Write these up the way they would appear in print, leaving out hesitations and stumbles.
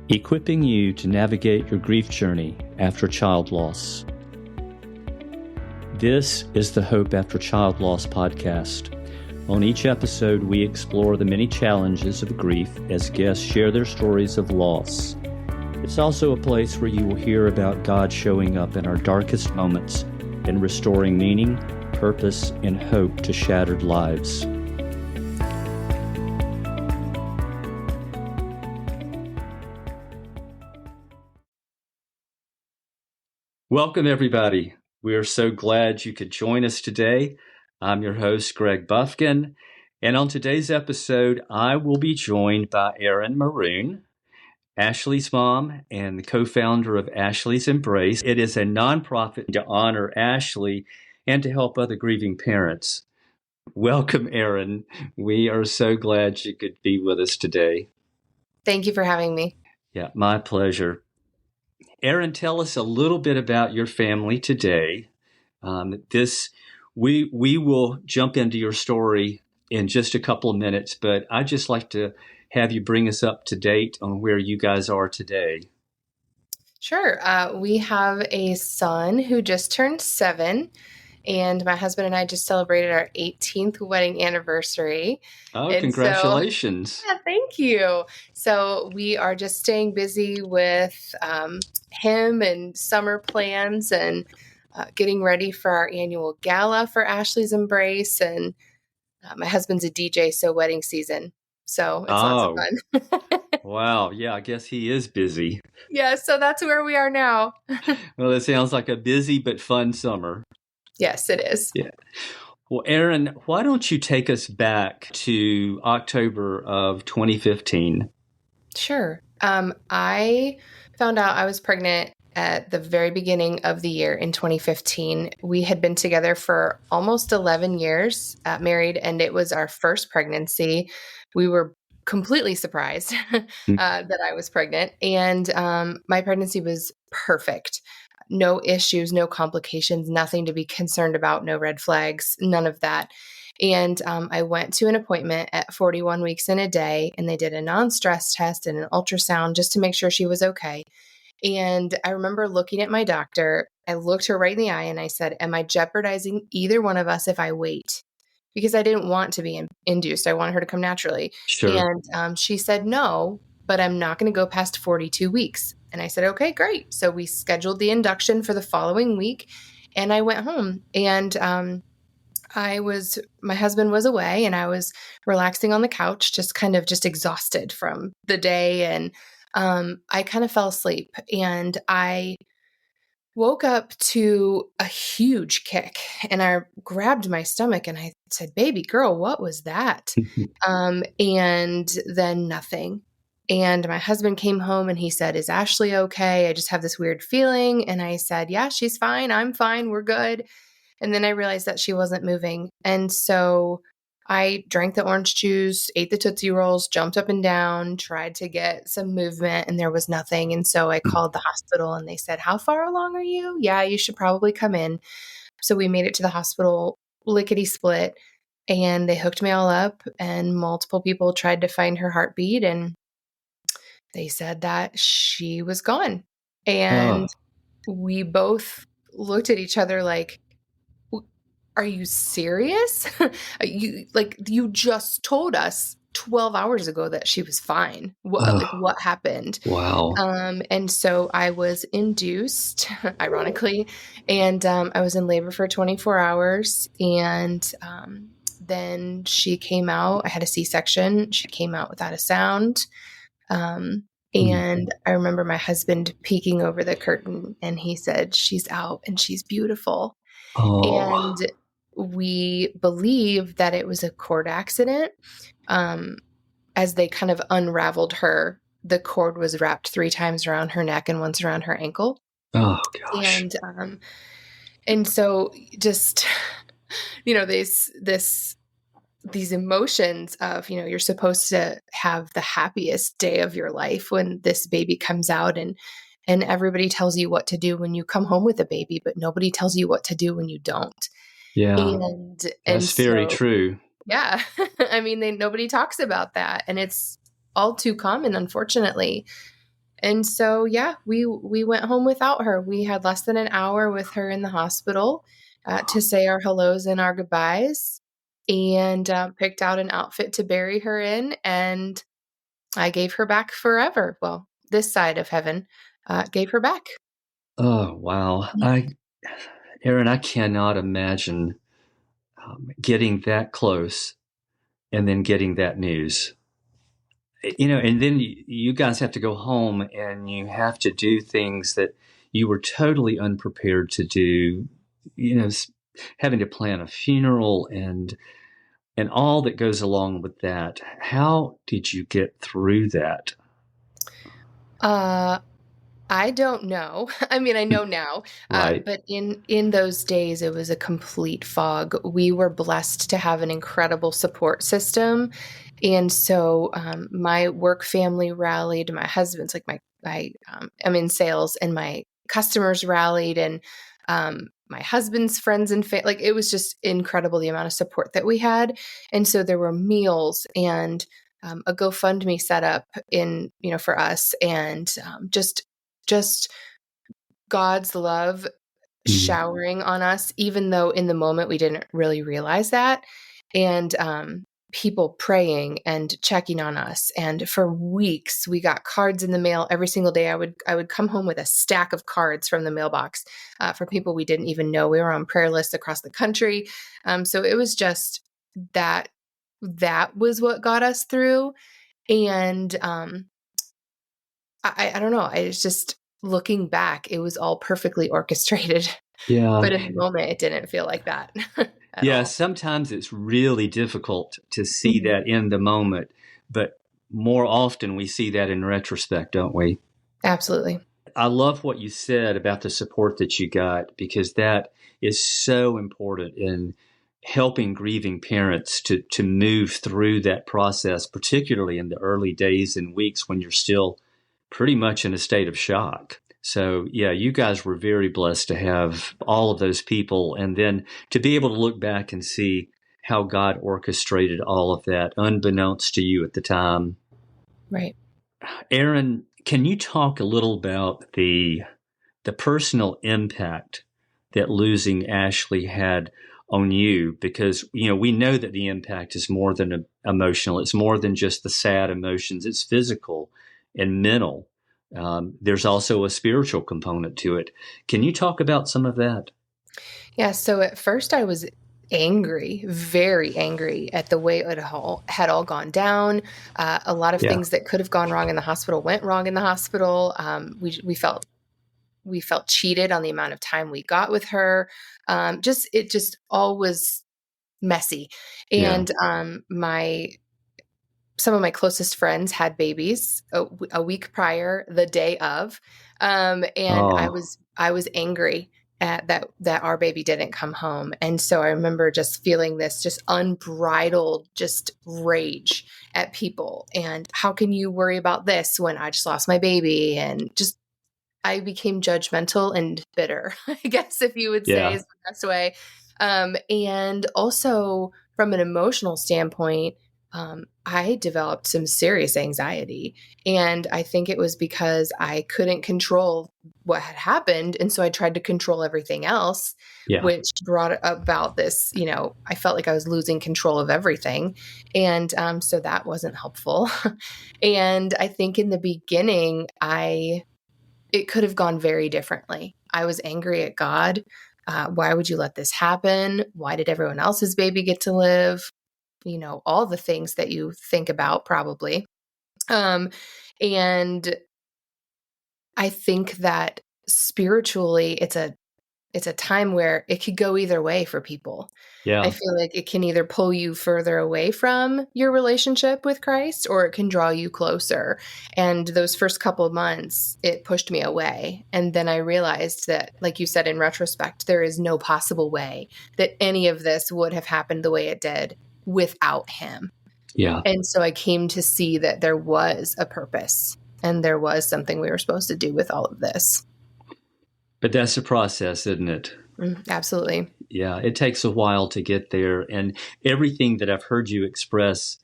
equipping you to navigate your grief journey after child loss. This is the Hope After Child Loss podcast. On each episode, we explore the many challenges of grief as guests share their stories of loss. It's also a place where you will hear about God showing up in our darkest moments and restoring meaning, purpose, and hope to shattered lives. Welcome, everybody. We are so glad you could join us today. I'm your host, Greg Buffkin, and on today's episode, I will be joined by Erin Maroon, Ashlie's mom and the co-founder of Ashlie's Embrace. It is a nonprofit to honor Ashlie and to help other grieving parents. Welcome, Erin. We are so glad you could be with us today. Thank you for having me. Yeah, my pleasure. Erin, tell us a little bit about your family today. We will jump into your story in just a couple of minutes, but I'd just like to have you bring us up to date on where you guys are today. Sure. We have a son who just turned 7, and my husband and I just celebrated our 18th wedding anniversary. Oh, and congratulations. Yeah, thank you. So we are just staying busy with him and summer plans and getting ready for our annual gala for Ashlie's Embrace. And my husband's a DJ, so wedding season. So it's lots of fun. Wow. Yeah, I guess he is busy. Yeah, so that's where we are now. Well, it sounds like a busy but fun summer. Yes, it is. Yeah. Well, Erin, why don't you take us back to October of 2015? Sure. I found out I was pregnant at the very beginning of the year in 2015. We had been together for almost 11 years, married, and it was our first pregnancy. We were completely surprised that I was pregnant, and my pregnancy was perfect. No issues, no complications, nothing to be concerned about, no red flags, none of that. And I went to an appointment at 41 weeks in a day, and they did a non-stress test and an ultrasound just to make sure she was okay. And I remember looking at my doctor. I looked her right in the eye and I said, am I jeopardizing either one of us if I wait? Because I didn't want to be induced. I wanted her to come naturally. Sure. And she said, no, but I'm not going to go past 42 weeks. And I said, okay, great. So we scheduled the induction for the following week, and I went home. And my husband was away, and I was relaxing on the couch, just exhausted from the day. And I kind of fell asleep, and I woke up to a huge kick, and I grabbed my stomach and I said, baby girl, what was that? And then nothing. And my husband came home and he said, is Ashlie okay? I just have this weird feeling. And I said, yeah, she's fine. I'm fine. We're good. And then I realized that she wasn't moving. And so I drank the orange juice, ate the Tootsie Rolls, jumped up and down, tried to get some movement, and there was nothing. And so I called the hospital and they said, how far along are you? Yeah, you should probably come in. So we made it to the hospital, lickety split, and they hooked me all up, and multiple people tried to find her heartbeat, and they said that she was gone. And we both looked at each other like, are you serious? You just told us 12 hours ago that she was fine. What happened? Wow. And so I was induced, ironically, and I was in labor for 24 hours. And then she came out. I had a C-section. She came out without a sound. And I remember my husband peeking over the curtain, and he said, she's out and she's beautiful. Oh. And we believe that it was a cord accident. As they kind of unraveled her, the cord was wrapped 3 times around her neck and once around her ankle. Oh, gosh. And so just, these emotions of, you're supposed to have the happiest day of your life when this baby comes out, and everybody tells you what to do when you come home with a baby, but nobody tells you what to do when you don't. Yeah. That's very true. Yeah. I mean, nobody talks about that, and it's all too common, unfortunately. And so, yeah, we went home without her. We had less than an hour with her in the hospital to say our hellos and our goodbyes, and picked out an outfit to bury her in. And I gave her back forever. Well, this side of heaven gave her back. Oh, wow. Erin, I cannot imagine getting that close and then getting that news. And then you guys have to go home and you have to do things that you were totally unprepared to do, having to plan a funeral and all that goes along with that. How did you get through that? I don't know. I mean, I know now, Right. but in those days, it was a complete fog. We were blessed to have an incredible support system, and so my work family rallied. My husband's like I'm in sales, and my customers rallied, and my husband's friends and like it was just incredible the amount of support that we had, and so there were meals and a GoFundMe set up for us, and just God's love Mm. showering on us, even though in the moment we didn't really realize that. And people praying and checking on us. And for weeks, we got cards in the mail every single day. I would come home with a stack of cards from the mailbox for people we didn't even know. We were on prayer lists across the country. So it was just that was what got us through. And I don't know. It's just looking back, it was all perfectly orchestrated. Yeah. But in the moment, it didn't feel like that at Yeah. all. Sometimes it's really difficult to see Mhm. that in the moment, but more often we see that in retrospect, don't we? Absolutely. I love what you said about the support that you got because that is so important in helping grieving parents to move through that process, particularly in the early days and weeks when you're still pretty much in a state of shock. So, yeah, you guys were very blessed to have all of those people and then to be able to look back and see how God orchestrated all of that, unbeknownst to you at the time. Right. Erin, can you talk a little about the personal impact that losing Ashlie had on you? Because we know that the impact is more than emotional. It's more than just the sad emotions. It's physical and mental. There's also a spiritual component to it. Can you talk about some of that? Yeah. So at first, I was angry, very angry at the way it had all gone down. A lot of Yeah. things that could have gone wrong in the hospital went wrong in the hospital. We felt cheated on the amount of time we got with her. It just all was messy. Yeah. And some of my closest friends had babies a week prior, the day of, and Oh, I was angry at that our baby didn't come home, and so I remember just feeling this just unbridled just rage at people, and how can you worry about this when I just lost my baby, and just I became judgmental and bitter, I guess, if you would say yeah. is the best way. And also from an emotional standpoint, I developed some serious anxiety. And I think it was because I couldn't control what had happened. And so I tried to control everything else, Yeah. which brought about this, I felt like I was losing control of everything. And so that wasn't helpful. And I think in the beginning, it could have gone very differently. I was angry at God. Why would you let this happen? Why did everyone else's baby get to live? All the things that you think about probably. And I think that spiritually, it's a time where it could go either way for people. I Yeah. feel like it can either pull you further away from your relationship with Christ or it can draw you closer. And those first couple of months, it pushed me away. And then I realized that, like you said, in retrospect, there is no possible way that any of this would have happened the way it did without him. Yeah. And so I came to see that there was a purpose and there was something we were supposed to do with all of this. But that's a process, isn't it? Absolutely. Yeah, it takes a while to get there. And everything that I've heard you express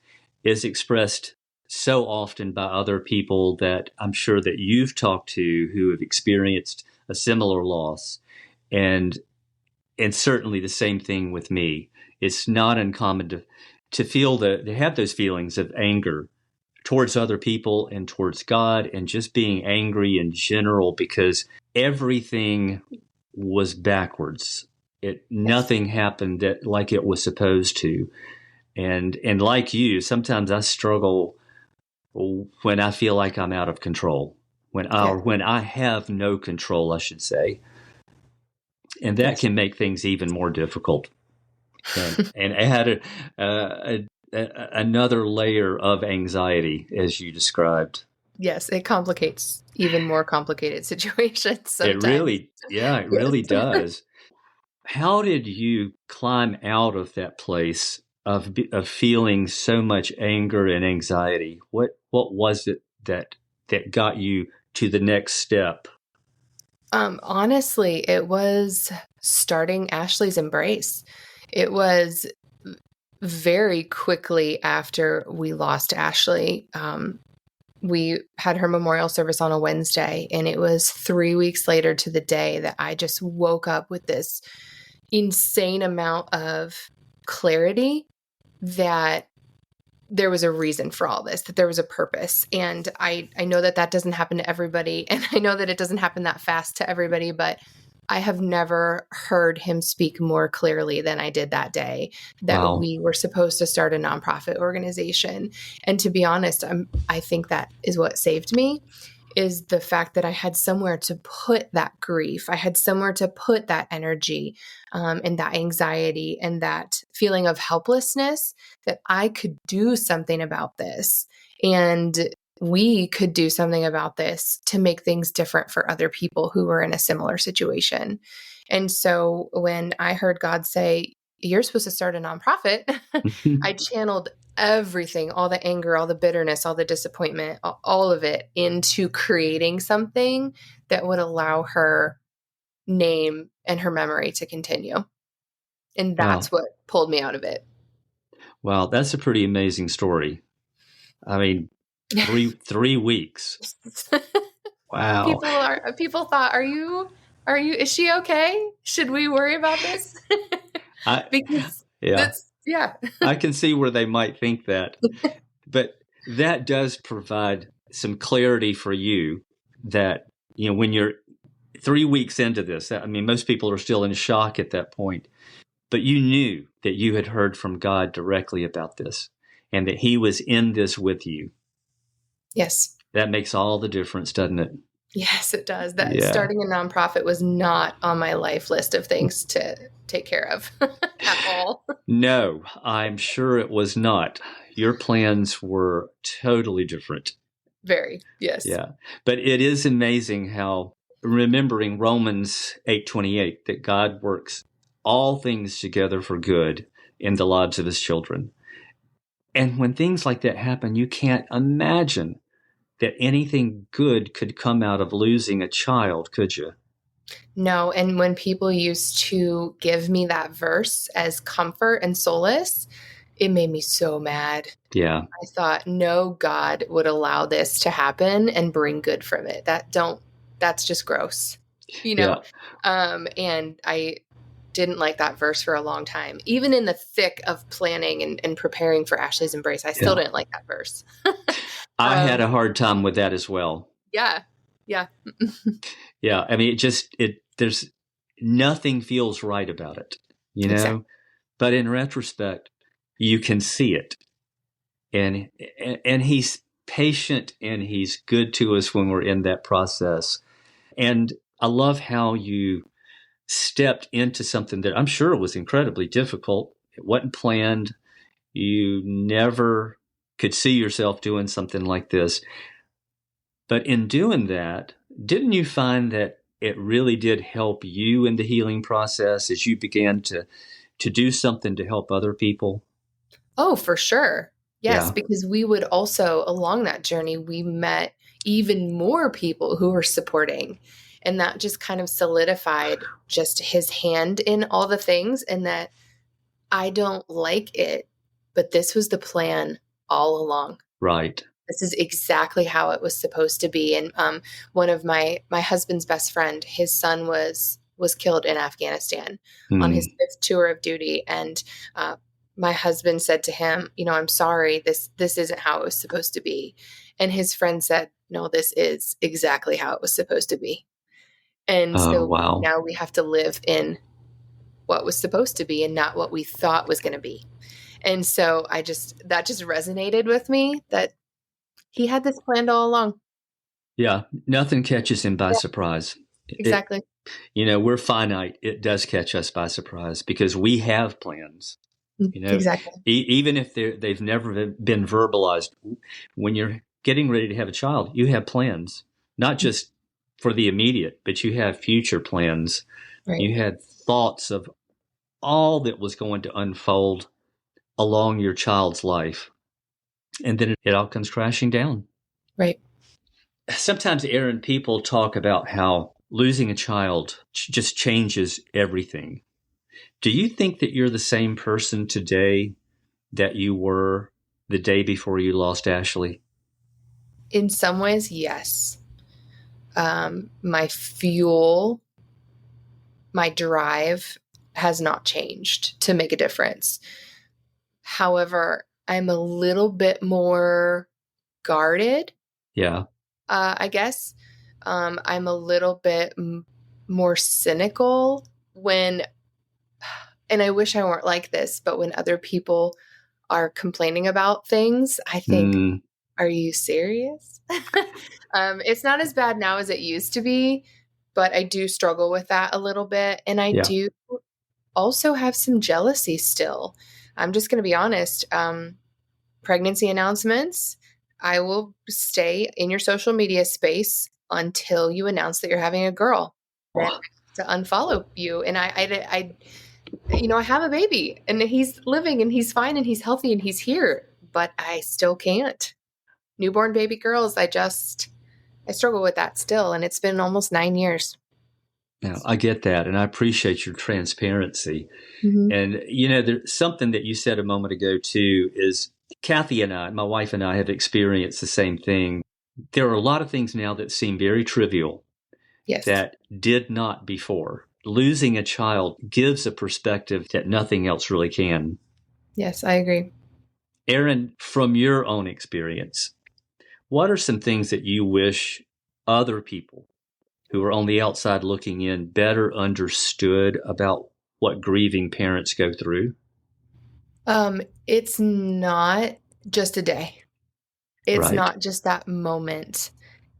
is expressed so often by other people that I'm sure that you've talked to who have experienced a similar loss. And and certainly the same thing with me. It's not uncommon to feel to have those feelings of anger towards other people and towards God, and just being angry in general because everything was backwards. Yes. Nothing happened like it was supposed to. And like you, sometimes I struggle when I feel like I'm out of control, Yes. when I have no control, I should say, and that Yes. can make things even more difficult and add another layer of anxiety, as you described. Yes. It complicates even more complicated situations It sometimes. really, yeah, it Yes. really does. How did you climb out of that place of feeling so much anger and anxiety? What was it that got you to the next step? Honestly, it was starting Ashley's Embrace. It was very quickly after we lost Ashlie. We had her memorial service on a Wednesday, and it was 3 weeks later to the day that I just woke up with this insane amount of clarity that there was a reason for all this, that there was a purpose. And I know that that doesn't happen to everybody. And I know that it doesn't happen that fast to everybody, but I have never heard him speak more clearly than I did that day that Wow. we were supposed to start a nonprofit organization. And to be honest, I think that is what saved me, is the fact that I had somewhere to put that grief. I had somewhere to put that energy, and that anxiety and that feeling of helplessness, that I could do something about this. And we could do something about this to make things different for other people who were in a similar situation. And so when I heard God say, "You're supposed to start a nonprofit," I channeled everything, all the anger, all the bitterness, all the disappointment, all of it into creating something that would allow her name and her memory to continue. And Wow. that's what pulled me out of it. Wow, that's a pretty amazing story. I mean, three weeks. Wow. People thought, is she okay? Should we worry about this? I Because yeah, that's, yeah. I can see where they might think that. But that does provide some clarity for you that, when you're 3 weeks into this, I mean, most people are still in shock at that point, but you knew that you had heard from God directly about this and that He was in this with you. Yes. That makes all the difference, doesn't it? Yes, it does. That Yeah. starting a nonprofit was not on my life list of things to take care of at all. No, I'm sure it was not. Your plans were totally different. Very, yes. Yeah. But it is amazing how, remembering Romans 8:28, that God works all things together for good in the lives of His children. And when things like that happen, you can't imagine that anything good could come out of losing a child, could you? No, and when people used to give me that verse as comfort and solace, it made me so mad. Yeah. I thought, no God would allow this to happen and bring good from it. That's just gross, you know? Yeah. And I didn't like that verse for a long time. Even in the thick of planning and preparing for Ashley's Embrace, I still Yeah. didn't like that verse. I had a Um, hard time with that as well. yeah. Yeah. Yeah. I mean, there's nothing feels right about it, you Exactly. know? But in retrospect, you can see it. And He's patient and He's good to us when we're in that process. And I love how you stepped into something that I'm sure was incredibly difficult. It wasn't planned. You never could see yourself doing something like this. But in doing that, didn't you find that it really did help you in the healing process as you began to do something to help other people? Oh, for sure. Yes, Yeah, because we would also, along that journey, we met even more people who were supporting. And that just kind of solidified just his hand in all the things, and that I don't like it, but this was the plan all along. right. This is exactly how it was supposed to be. And one of my husband's best friend, his son was killed in Afghanistan on his Mm. fifth tour of duty. And my husband said to him, I'm sorry, this isn't how it was supposed to be. And his friend said, no, this is exactly how it was supposed to be. And Oh, so wow. now we have to live in what was supposed to be and not what we thought was going to be. And so that just resonated with me that he had this planned all along. Yeah. Nothing catches him by Yeah, surprise. exactly. We're finite. It does catch us by surprise because we have plans. Exactly. Even if they've never been verbalized, when you're getting ready to have a child, you have plans, not just for the immediate, but you have future plans. Right. You had thoughts of all that was going to unfold along your child's life. And then it all comes crashing down. Right. Sometimes, Erin, people talk about how losing a child just changes everything. Do you think that you're the same person today that you were the day before you lost Ashlie? In some ways, yes. My fuel, my drive has not changed to make a difference. However, I'm a little bit more guarded. Yeah. I guess. I'm a little bit more cynical and I wish I weren't like this, but when other people are complaining about things, I think, are you serious? It's not as bad now as it used to be, but I do struggle with that a little bit. And I do also have some jealousy still. I'm just going to be honest. Pregnancy announcements, I will stay in your social media space until you announce that you're having a girl. Then I have to unfollow you. And I have a baby and he's living and he's fine and he's healthy and he's here, but I still can't. Newborn baby girls, I struggle with that still. And it's been almost 9 years. Yeah, I get that. And I appreciate your transparency. Mm-hmm. And, there's something that you said a moment ago, too, is Kathy and I, my wife and I, have experienced the same thing. There are a lot of things now that seem very trivial that did not before. Losing a child gives a perspective that nothing else really can. Yes, I agree. Erin, from your own experience, what are some things that you wish other people who are on the outside looking in better understood about what grieving parents go through? It's not just a day. It's Right. not just that moment.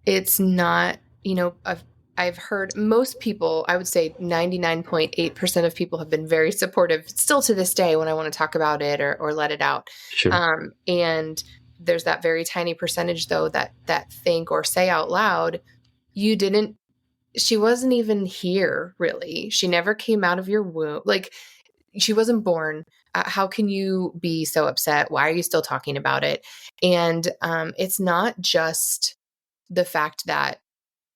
It's not, I've heard most people, I would say 99.8% of people have been very supportive still to this day when I want to talk about it or let it out. Sure. And there's that very tiny percentage though that think or say out loud, she wasn't even here really. She never came out of your womb. Like she wasn't born. How can you be so upset? Why are you still talking about it? And it's not just the fact that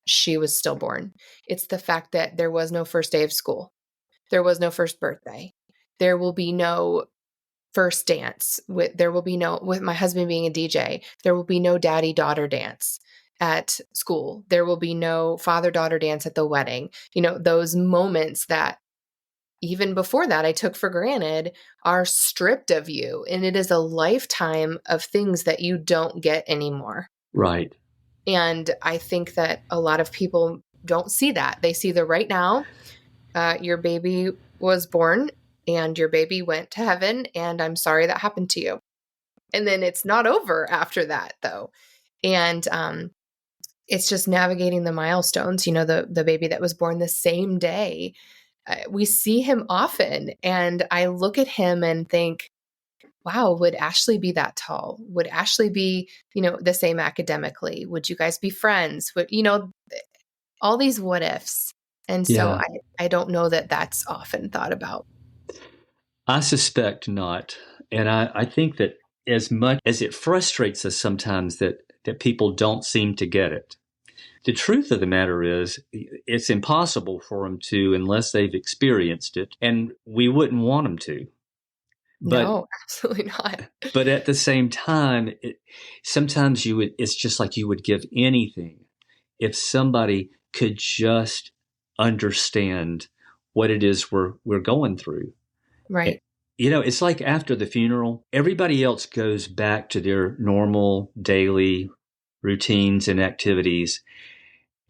she was stillborn. It's the fact that there was no first day of school. There was no first birthday. There will be no first dance. There will be no, with my husband being a DJ, there will be no daddy-daughter dance at school. There will be no father-daughter dance at the wedding. Those moments that even before that I took for granted are stripped of you. And it is a lifetime of things that you don't get anymore. Right. And I think that a lot of people don't see that. They see the right now. Your baby was born and your baby went to heaven, and I'm sorry that happened to you. And then it's not over after that, though. And it's just navigating the milestones. The baby that was born the same day. We see him often, and I look at him and think, wow, would Ashlie be that tall? Would Ashlie be, the same academically? Would you guys be friends? All these what ifs. And so I don't know that that's often thought about. I suspect not. And I think that as much as it frustrates us sometimes that people don't seem to get it, the truth of the matter is it's impossible for them to unless they've experienced it, and we wouldn't want them to. But No, absolutely not. but at the same time, sometimes it's just like you would give anything if somebody could just understand what it is we're going through. Right. It's like after the funeral, everybody else goes back to their normal daily routines and activities,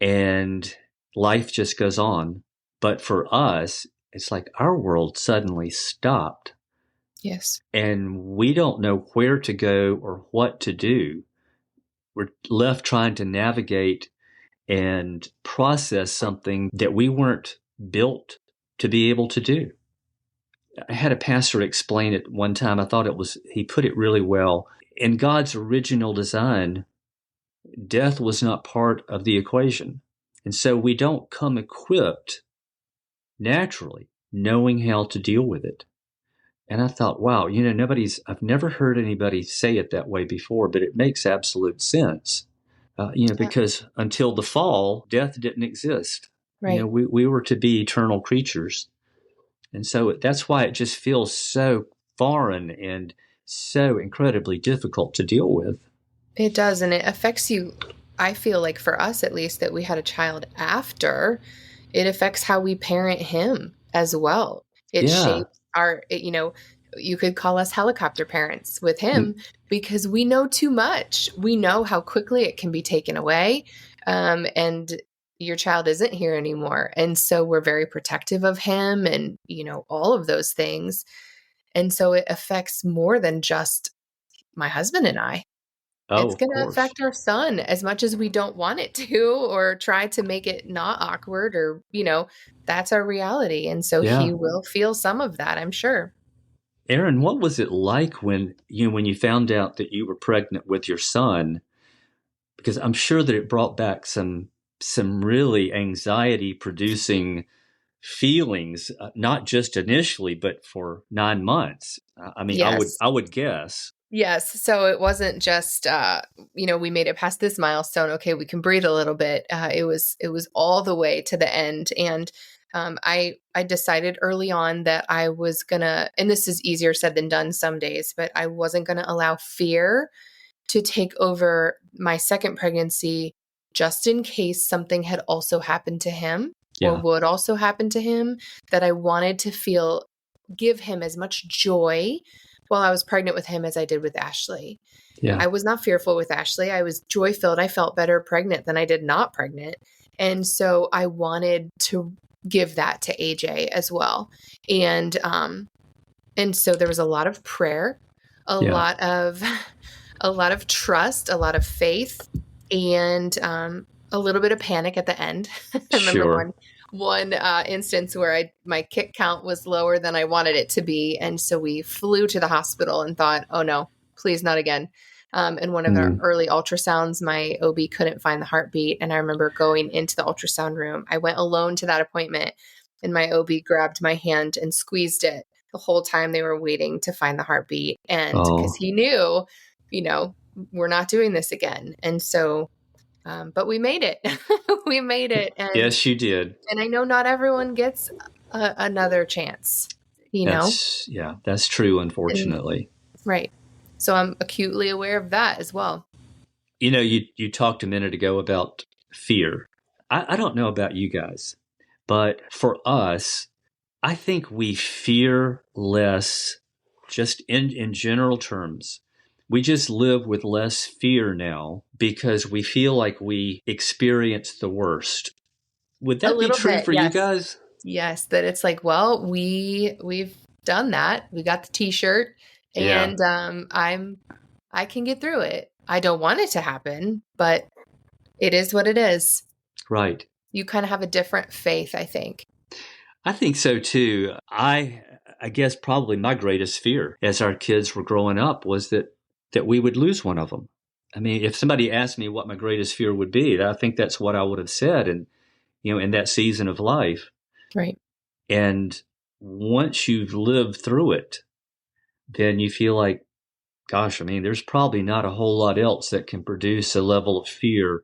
and life just goes on. But for us, it's like our world suddenly stopped, Yes. and we don't know where to go or what to do. We're left trying to navigate and process something that we weren't built to be able to do. I had a pastor explain it one time. I thought he put it really well. In God's original design, death was not part of the equation. And so we don't come equipped naturally knowing how to deal with it. And I thought, wow, I've never heard anybody say it that way before, but it makes absolute sense. Yeah. Because until the fall, death didn't exist. Right. We were to be eternal creatures. And so that's why it just feels so foreign and so incredibly difficult to deal with. It does. And it affects you. I feel like for us, at least, that we had a child after, it affects how we parent him as well. It Yeah. shapes you could call us helicopter parents with him because we know too much. We know how quickly it can be taken away. And your child isn't here anymore. And so we're very protective of him and, all of those things. And so it affects more than just my husband and I. Oh, It's of going to course. affect our son as much as we don't want it to, or try to make it not awkward, or, that's our reality. And so he Yeah. will feel some of that, I'm sure. Erin, what was it like when you found out that you were pregnant with your son? Because I'm sure that it brought back some really anxiety producing feelings, not just initially, but for 9 months. I mean, Yes. I would guess. Yes. So it wasn't just, we made it past this milestone. Okay, we can breathe a little bit. It was all the way to the end. And I decided early on that I was gonna, and this is easier said than done some days, but I wasn't gonna allow fear to take over my second pregnancy, just in case something had also happened to him or Yeah. would also happen to him, that I wanted to give him as much joy while I was pregnant with him as I did with Ashlie. Yeah. I was not fearful with Ashlie. I was joy filled. I felt better pregnant than I did not pregnant. And so I wanted to give that to AJ as well. And so there was a lot of prayer, a Yeah. lot of a lot of trust, a lot of faith, and a little bit of panic at the end. I remember Sure. one instance where my kick count was lower than I wanted it to be, and so we flew to the hospital and thought, "Oh no, please not again." In one of our early ultrasounds, my OB couldn't find the heartbeat, and I remember going into the ultrasound room. I went alone to that appointment, and my OB grabbed my hand and squeezed it the whole time they were waiting to find the heartbeat, and because he knew, we're not doing this again. And so, but we made it. We made it. Yes, you did. And I know not everyone gets another chance, That's true, And, unfortunately. right. So I'm acutely aware of that as well. You talked a minute ago about fear. I don't know about you guys, but for us, I think we fear less, just in general terms. We just live with less fear now because we feel like we experience the worst. Would A that be little true bit, for you yes. guys? Yes, that it's like, well, we've done that. We got the t-shirt, Yeah. and I can get through it. I don't want it to happen, but it is what it is. Right. You kind of have a different faith, I think. I think so too. I guess probably my greatest fear as our kids were growing up was that we would lose one of them. I mean, if somebody asked me what my greatest fear would be, I think that's what I would have said, and in that season of life. Right. And once you've lived through it, then you feel like, gosh, I mean, there's probably not a whole lot else that can produce a level of fear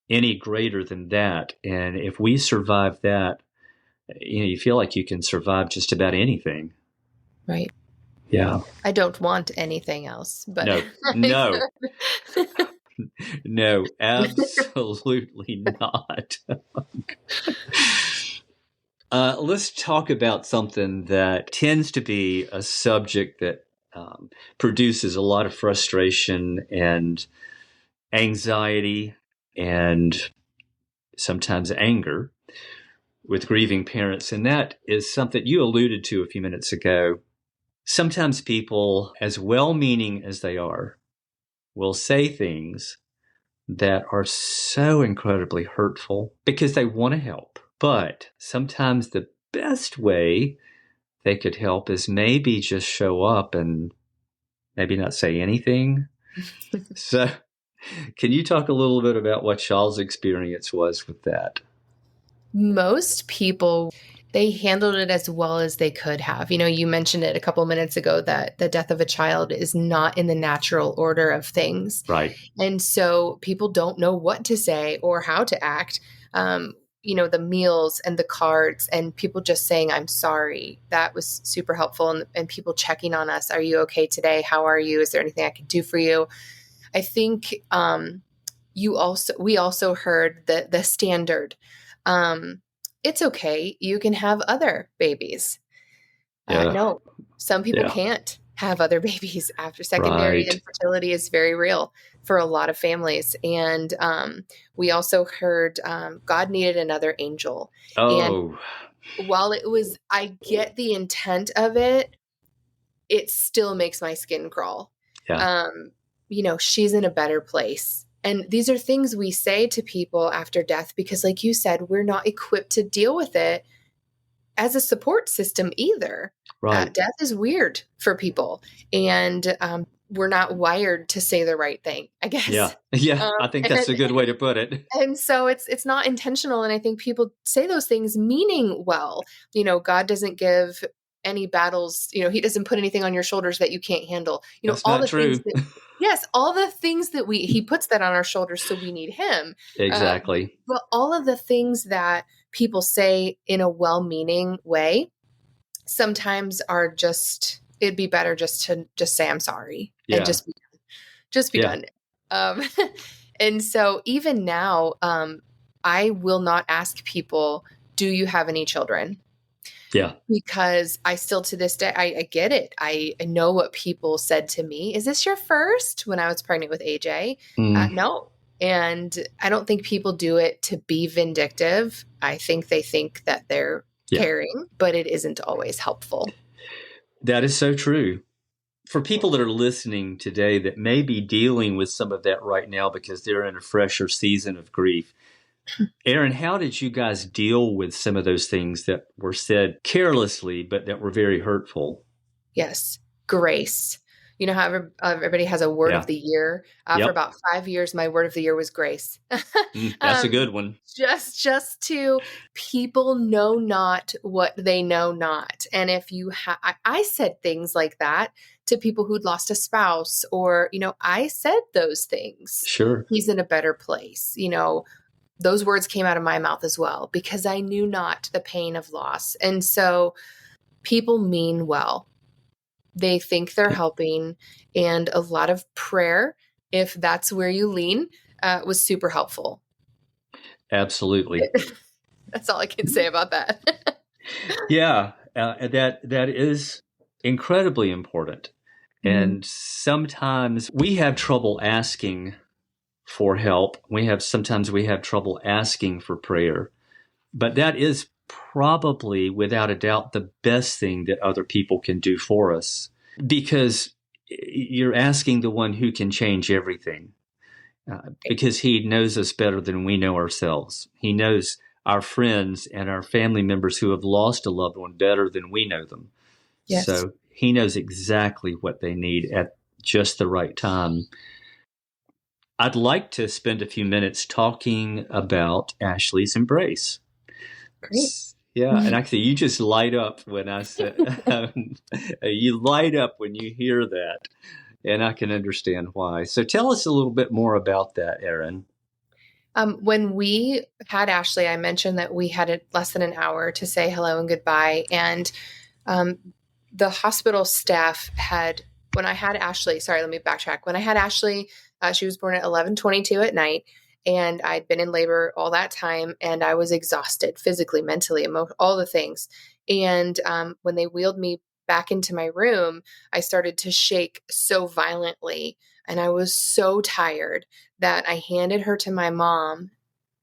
any greater than that. And if we survive that, you feel like you can survive just about anything. Right. Yeah. I don't want anything else, but No, no, no, absolutely not. Let's talk about something that tends to be a subject that produces a lot of frustration and anxiety and sometimes anger with grieving parents. And that is something you alluded to a few minutes ago. Sometimes people, as well-meaning as they are, will say things that are so incredibly hurtful because they want to help. But sometimes the best way they could help is maybe just show up and maybe not say anything. So can you talk a little bit about what y'all's experience was with that? Most people, they handled it as well as they could have. You mentioned it a couple minutes ago that the death of a child is not in the natural order of things. Right. And so people don't know what to say or how to act. The meals and the cards and people just saying, I'm sorry. That was super helpful. And people checking on us. Are you okay today? How are you? Is there anything I can do for you? I think we also heard the standard. It's okay. You can have other babies. Yeah. No, some people Yeah. can't have other babies after secondary Right. infertility is very real for a lot of families. And we also heard God needed another angel. Oh, And while I get the intent of it, it still makes my skin crawl. yeah. She's in a better place. And these are things we say to people after death because, like you said, we're not equipped to deal with it as a support system either. Right. Death is weird for people, and we're not wired to say the right thing, I guess. Yeah. Yeah. I think that's a good way to put it. And so it's not intentional. And I think people say those things meaning well. God doesn't give any battles. He doesn't put anything on your shoulders that you can't handle. That's all not the true. things that, yes, all the things that he puts that on our shoulders. So we need him. Exactly. But all of the things that people say in a well-meaning way sometimes are it'd be better just to just say, I'm sorry. Yeah. And just be Yeah. done. And so even now, I will not ask people, do you have any children? Yeah. Because I still to this day, I get it. I know what people said to me. Is this your first? When I was pregnant with AJ? No. And I don't think people do it to be vindictive. I think they think that they're caring, but it isn't always helpful. That is so true. For people that are listening today that may be dealing with some of that right now because they're in a fresher season of grief, Erin, how did you guys deal with some of those things that were said carelessly, but that were very hurtful? Yes. Grace. You know how everybody has a word of the year? For about 5 years, my word of the year was grace. That's a good one. Just to people know not what they know not. And if you I said things like that to people who'd lost a spouse or, I said those things. Sure. He's in a better place. Those words came out of my mouth as well because I knew not the pain of loss. And so people mean well. They think they're helping, and a lot of prayer, if that's where you lean, was super helpful. Absolutely. That's all I can say about that. Yeah, that is incredibly important. And sometimes we have trouble asking for help. Sometimes we have trouble asking for prayer. But that is probably, without a doubt, the best thing that other people can do for us, because you're asking the one who can change everything, because he knows us better than we know ourselves. He knows our friends and our family members who have lost a loved one better than we know them. Yes. So he knows exactly what they need at just the right time. I'd like to spend a few minutes talking about Ashley's embrace. Great. Yeah, and actually, you just light up when I said you light up when you hear that, and I can understand why. So, tell us a little bit more about that, Erin. When we had Ashlie, I mentioned that we had less than an hour to say hello and goodbye, and the hospital staff when I had Ashlie, sorry, let me backtrack. When I had Ashlie, she was born at 11:22 at night, and I'd been in labor all that time, and I was exhausted physically, mentally, all the things. And when they wheeled me back into my room, I started to shake so violently, and I was so tired that I handed her to my mom.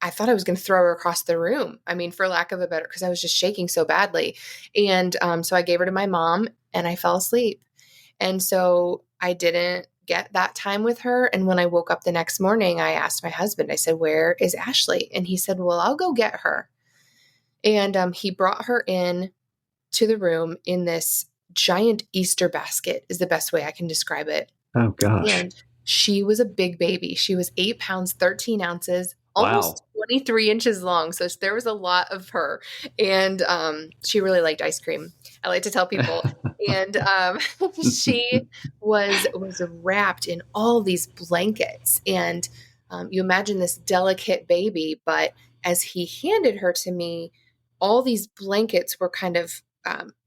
I thought I was going to throw her across the room. I mean, for lack of a better, because I was just shaking so badly. And so I gave her to my mom, and I fell asleep. And so I didn't get that time with her. And when I woke up the next morning, I asked my husband, I said, "Where is Ashlie?" And he said, "Well, I'll go get her." And he brought her in to the room in this giant Easter basket, is the best way I can describe it. Oh, gosh. And she was a big baby. She was 8 pounds, 13 ounces, Wow. almost 23 inches long. So there was a lot of her. And she really liked ice cream, I like to tell people. And she was wrapped in all these blankets. And you imagine this delicate baby, but as he handed her to me, all these blankets were kind of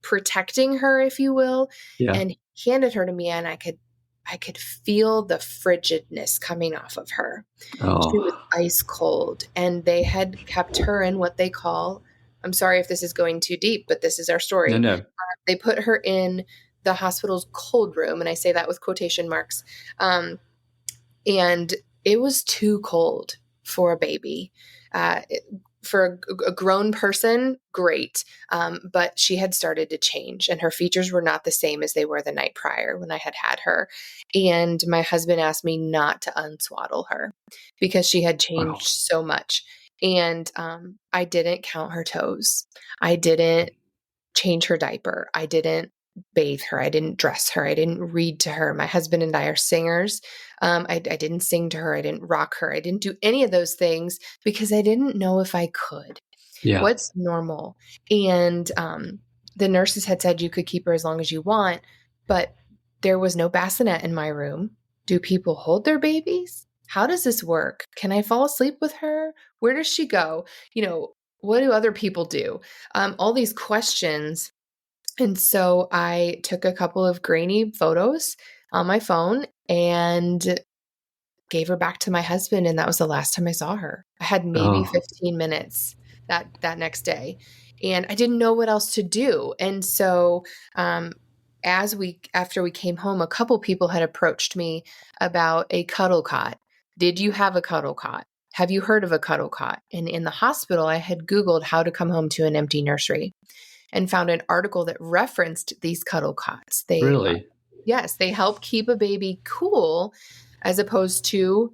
protecting her, if you will. Yeah. And he handed her to me, and I could feel the frigidness coming off of her. She was Oh, ice cold, and they had kept her in what they call, I'm sorry if this is going too deep, but this is our story. no. They put her in the hospital's cold room, and I say that with quotation marks. And it was too cold for a baby. For a grown person, great. But she had started to change, and her features were not the same as they were the night prior when I had her. And my husband asked me not to unswaddle her because she had Wow. changed so much. And I didn't count her toes. I didn't change her diaper. I didn't bathe her. I didn't dress her. I didn't read to her. My husband and I are singers. I didn't sing to her. I didn't rock her. I didn't do any of those things because I didn't know if I could. Yeah. What's normal? And the nurses had said you could keep her as long as you want, but there was no bassinet in my room. Do people hold their babies? How does this work? Can I fall asleep with her? Where does she go? What do other people do? All these questions. And so I took a couple of grainy photos on my phone and gave her back to my husband. And that was the last time I saw her. I had maybe Oh, 15 minutes that next day. And I didn't know what else to do. And so after we came home, a couple people had approached me about a cuddle cot. Did you have a cuddle cot? Have you heard of a cuddle cot? And in the hospital, I had Googled how to come home to an empty nursery and found an article that referenced these cuddle cots. really? Yes, they help keep a baby cool as opposed to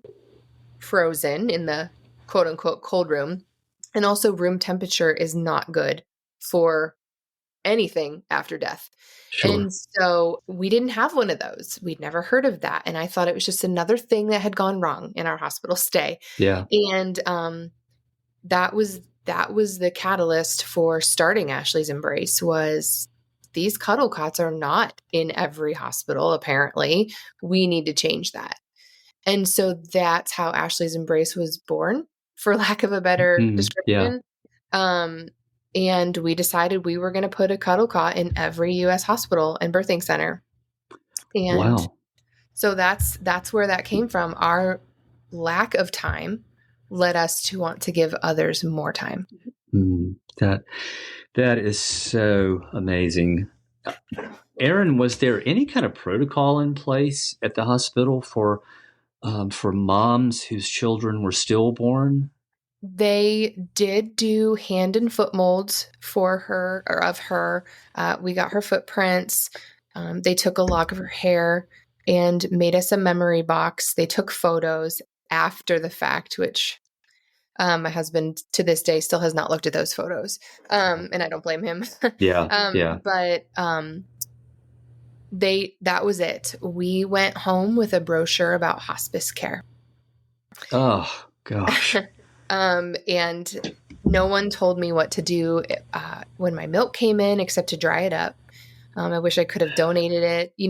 frozen in the quote unquote cold room. And also, room temperature is not good for anything after death. Sure. And so we didn't have one of those. We'd never heard of that. And I thought it was just another thing that had gone wrong in our hospital stay. Yeah. And that was the catalyst for starting Ashley's Embrace. Was these cuddle cots are not in every hospital, apparently. We need to change that. And so that's how Ashley's Embrace was born, for lack of a better Yeah. description. And we decided we were going to put a cuddle cot in every U.S. hospital and birthing center. And Wow. so that's where that came from. Our lack of time led us to want to give others more time. That is so amazing. Erin, was there any kind of protocol in place at the hospital for moms whose children were stillborn? They did do hand and foot molds for her or of her. We got her footprints. They took a lock of her hair and made us a memory box. They took photos after the fact, which my husband to this day still has not looked at those photos. And I don't blame him. Yeah. Yeah. But that was it. We went home with a brochure about hospice care. Oh, gosh. And no one told me what to do when my milk came in except to dry it up. I wish I could have donated it. We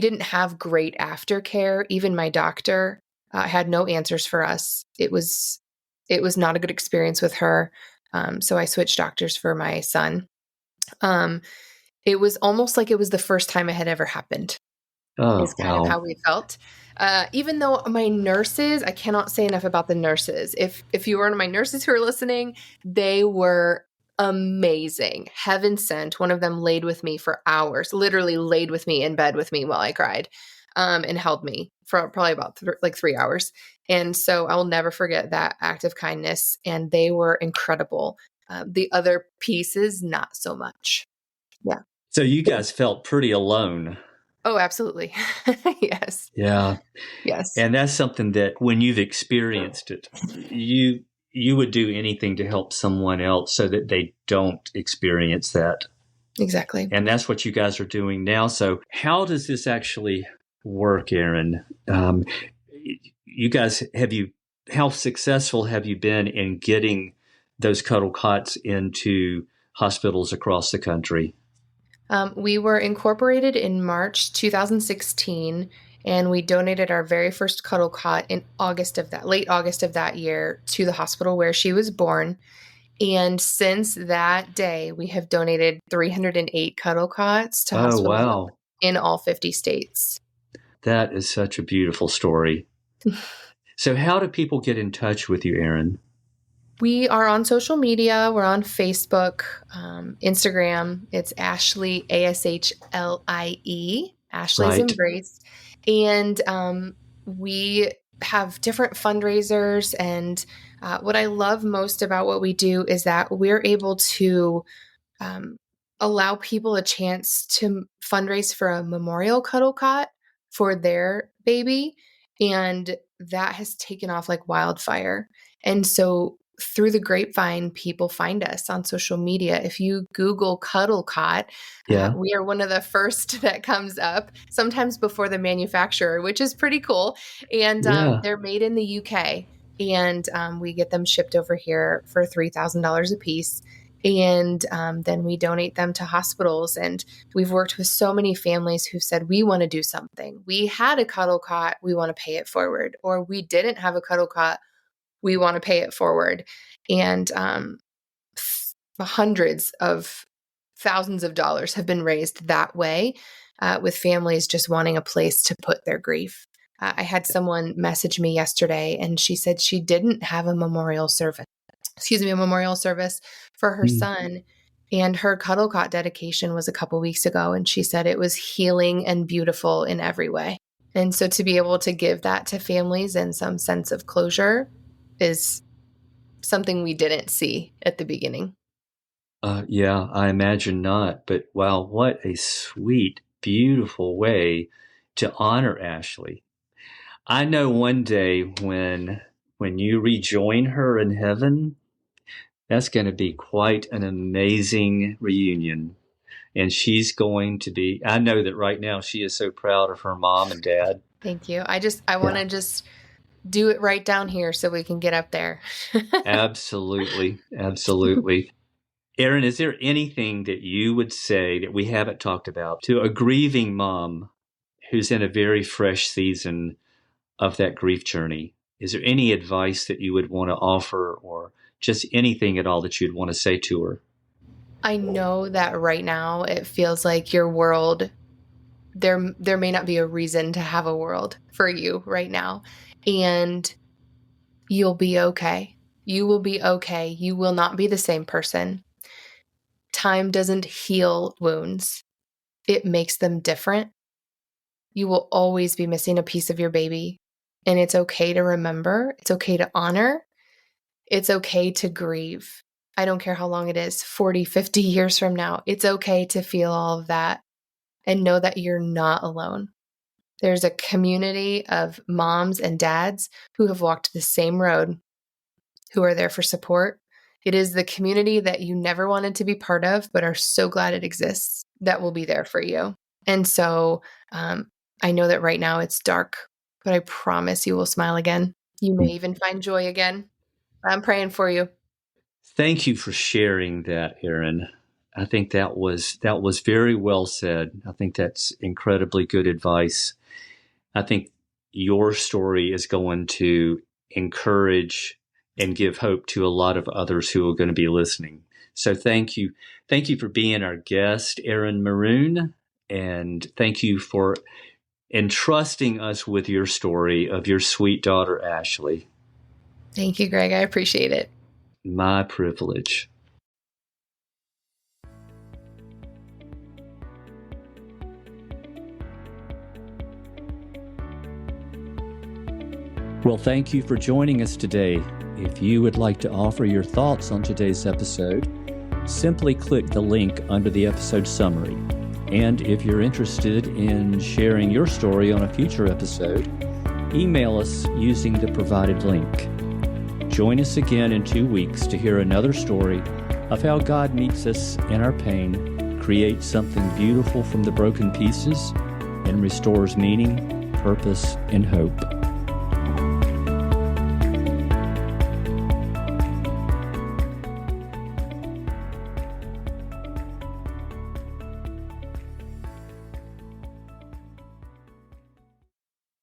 didn't have great aftercare. Even my doctor had no answers for us. It was not a good experience with her. So I switched doctors for my son. It was almost like it was the first time it had ever happened, is Oh, kind of wow. how we felt. Even though my nurses, I cannot say enough about the nurses. If you were one of my nurses who are listening, they were amazing. Heaven sent. One of them laid with me for hours, literally laid with me in bed with me while I cried, and held me for probably about 3 hours. And so I will never forget that act of kindness. And they were incredible. The other pieces, not so much. Yeah. So you guys felt pretty alone. Oh, absolutely. Yes. Yeah. Yes. And that's something that when you've experienced it, you would do anything to help someone else so that they don't experience that. Exactly. And that's what you guys are doing now. So how does this actually work, Erin? You guys, how successful have you been in getting those cuddle cots into hospitals across the country? We were incorporated in March 2016, and we donated our very first cuddle cot in late August of that year, to the hospital where she was born. And since that day, we have donated 308 cuddle cots to Oh, hospitals wow. in all 50 states. That is such a beautiful story. So how do people get in touch with you, Erin? We are on social media. We're on Facebook, Instagram. It's Ashlie, Ashlie. Ashley's Right. Embrace. And we have different fundraisers. And what I love most about what we do is that we're able to um, allow people a chance to fundraise for a memorial cuddle cot for their baby. And that has taken off like wildfire. And so through the grapevine, people find us on social media. If you Google cuddle cot, Yeah. we are one of the first that comes up, sometimes before the manufacturer, which is pretty cool. And Yeah. they're made in the UK. And we get them shipped over here for $3,000 a piece. And then we donate them to hospitals. And we've worked with so many families who said, we want to do something. We had a cuddle cot, we want to pay it forward. Or we didn't have a cuddle cot, we want to pay it forward. And hundreds of thousands of dollars have been raised that way, with families just wanting a place to put their grief. I had someone message me yesterday, and she said she didn't have a memorial service for her Mm. son. And her cuddle cot dedication was a couple weeks ago. And she said it was healing and beautiful in every way. And so to be able to give that to families and some sense of closure is something we didn't see at the beginning. Yeah, I imagine not. But wow, what a sweet, beautiful way to honor Ashlie. I know one day when you rejoin her in heaven, that's going to be quite an amazing reunion. And she's going to be, I know that right now she is so proud of her mom and dad. Thank you. I want Yeah, to just do it right down here so we can get up there. absolutely. Absolutely. Erin, is there anything that you would say that we haven't talked about to a grieving mom who's in a very fresh season of that grief journey? Is there any advice that you would want to offer or just anything at all that you'd want to say to her? I know that right now it feels like your world, there may not be a reason to have a world for you right now. And you'll be okay. You will be okay. You will not be the same person. Time doesn't heal wounds, it makes them different. You will always be missing a piece of your baby. And it's okay to remember, it's okay to honor, it's okay to grieve. I don't care how long it is, 40, 50 years from now. It's okay to feel all of that and know that you're not alone. There's a community of moms and dads who have walked the same road, who are there for support. It is the community that you never wanted to be part of, but are so glad it exists, that will be there for you. And so I know that right now it's dark, but I promise you will smile again. You may even find joy again. I'm praying for you. Thank you for sharing that, Erin. I think that was very well said. I think that's incredibly good advice. I think your story is going to encourage and give hope to a lot of others who are going to be listening. So thank you. Thank you for being our guest, Erin Maroon. And thank you for entrusting us with your story of your sweet daughter, Ashlie. Thank you, Greg. I appreciate it. My privilege. Well, thank you for joining us today. If you would like to offer your thoughts on today's episode, simply click the link under the episode summary. And if you're interested in sharing your story on a future episode, email us using the provided link. Join us again in 2 weeks to hear another story of how God meets us in our pain, creates something beautiful from the broken pieces, and restores meaning, purpose, and hope.